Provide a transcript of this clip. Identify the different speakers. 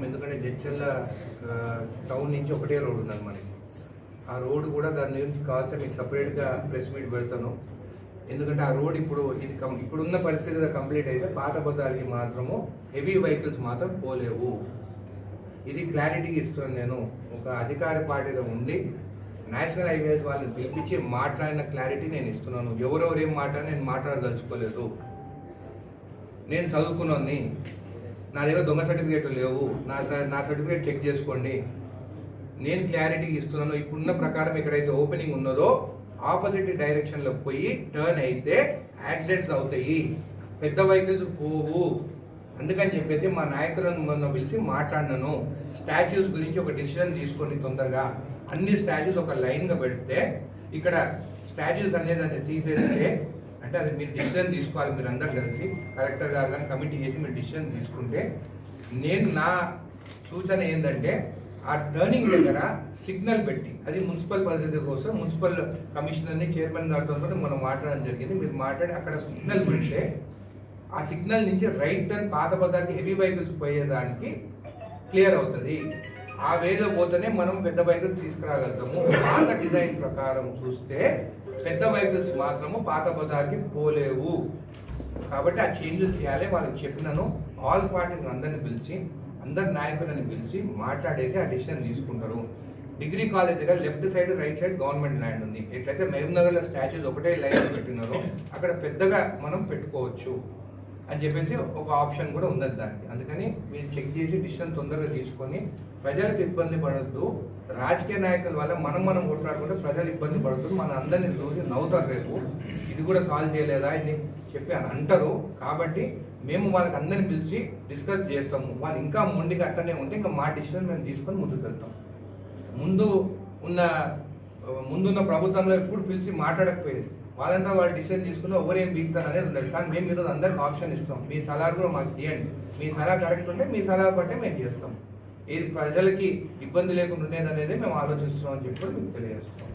Speaker 1: ఎందుకంటే జడ్చర్ల టౌన్ నుంచి ఒకటే రోడ్ ఉందండి మనకి. ఆ రోడ్ కూడా దాని నుంచి కాస్త మీకు సపరేట్గా ప్రెస్ మీట్ పెడతాను. ఎందుకంటే ఆ రోడ్ ఇప్పుడున్న పరిస్థితిలో కంప్లీట్ అయితే పాత బజార్కి మాత్రము హెవీ వెహికల్స్ మాత్రం పోలేవు. ఇది క్లారిటీ ఇస్తున్నాను. నేను ఒక అధికార పార్టీలో ఉండి నేషనల్ హైవేస్ వాళ్ళని పిలిపించి మాట్లాడిన క్లారిటీ నేను ఇస్తున్నాను. ఎవరెవరు ఏం నేను మాట్లాడదలుచుకోలేదు. నేను చదువుకున్నాను, నా దగ్గర దొంగ సర్టిఫికేట్లు లేవు, నా సర్టిఫికేట్ చెక్ చేసుకోండి. నేను క్లారిటీ ఇస్తున్నాను. ఇప్పుడున్న ప్రకారం ఎక్కడైతే ఓపెనింగ్ ఉన్నదో ఆపోజిట్ డైరెక్షన్లో పోయి టర్న్ అయితే యాక్సిడెంట్స్ అవుతాయి, పెద్ద వెహికల్స్ పోవు. అందుకని చెప్పేసి మా నాయకులను మొన్న పిలిచి మాట్లాడినాను. స్టాచ్యూస్ గురించి ఒక డిసిజన్ తీసుకొని తొందరగా అన్ని స్టాచ్యూస్ ఒక లైన్గా పెడితే ఇక్కడ స్టాచ్యూస్ అనేది తీసేస్తే అంటే అది మీరు డిసిజన్ తీసుకోవాలి. మీరు అందరు కలిసి కలెక్టర్ గారు కానీ కమిటీ చేసి మీరు డిసిజన్ తీసుకుంటే, నేను నా సూచన ఏంటంటే ఆ టర్నింగ్ దగ్గర సిగ్నల్ పెట్టి, అది మున్సిపల్ పద్ధతి కోసం మున్సిపల్ కమిషనర్ని చైర్మన్ గారితో మనం మాట్లాడడం జరిగింది. మీరు మాట్లాడి అక్కడ సిగ్నల్ పెడితే ఆ సిగ్నల్ నుంచి రైట్ టర్న్ పాత బజార్కి హెవీ వెహికల్స్ పోయేదానికి క్లియర్ అవుతుంది. ఆ వేలో పోతేనే మనం పెద్ద వెహికల్స్ తీసుకురాగలుగుతాము. పాత డిజైన్ ప్రకారం చూస్తే పెద్ద వెహికల్స్ మాత్రము పాత బజార్కి పోలేవు. కాబట్టి ఆ చేంజెస్ చేయాలి. వాళ్ళకి చెప్పినాను. ఆల్ పార్టీస్ అందరిని పిలిచి, అందరి నాయకులని పిలిచి మాట్లాడేసి ఆ డిసిషన్ తీసుకుంటారు. డిగ్రీ కాలేజ్ దగ్గర left side right side government land ఉంది. ఎట్లయితే మహబూబ్నగర్లో స్టాచ్యూస్ ఒకటే లైన్ పెట్టినారో అక్కడ పెద్దగా మనం పెట్టుకోవచ్చు అని చెప్పేసి ఒక ఆప్షన్ కూడా ఉన్నది దానికి. అందుకని మీరు చెక్ చేసి డిసిషన్ తొందరగా తీసుకొని ప్రజలకు ఇబ్బంది పడద్దు. రాజకీయ నాయకుల వల్ల మనం కొట్లాడుకుంటే ప్రజలు ఇబ్బంది పడుతుంది. మన అందరినీ రోజు నవ్వుతారు. రేపు ఇది కూడా సాల్వ్ చేయలేదా అని చెప్పి అని అంటారు. కాబట్టి మేము వాళ్ళకి అందరిని పిలిచి డిస్కస్ చేస్తాము. వాళ్ళు ఇంకా మొండిగా అట్టనే ఉంటే ఇంకా మా డిసిషన్ మేము తీసుకొని ముందుకు వెళ్తాం. ముందున్న ప్రభుత్వంలో ఎప్పుడు పిలిచి మాట్లాడకపోయేది. వాళ్ళంతా వాళ్ళు డిసిషన్ తీసుకుని ఎవరేం బీగుతారు అనేది ఉండదు. కానీ మేము ఈరోజు అందరికి ఆప్షన్ ఇస్తాం. మీ సలహా కూడా మాకు ఇవ్వండి. మీ సలహా కరెక్ట్ ఉంటే మీ సలహా బట్టే మేము చేస్తాం. ఏది ప్రజలకి ఇబ్బంది లేకుండా ఉండేది అనేది మేము ఆలోచిస్తున్నాం అని చెప్పి మీకు తెలియజేస్తాం.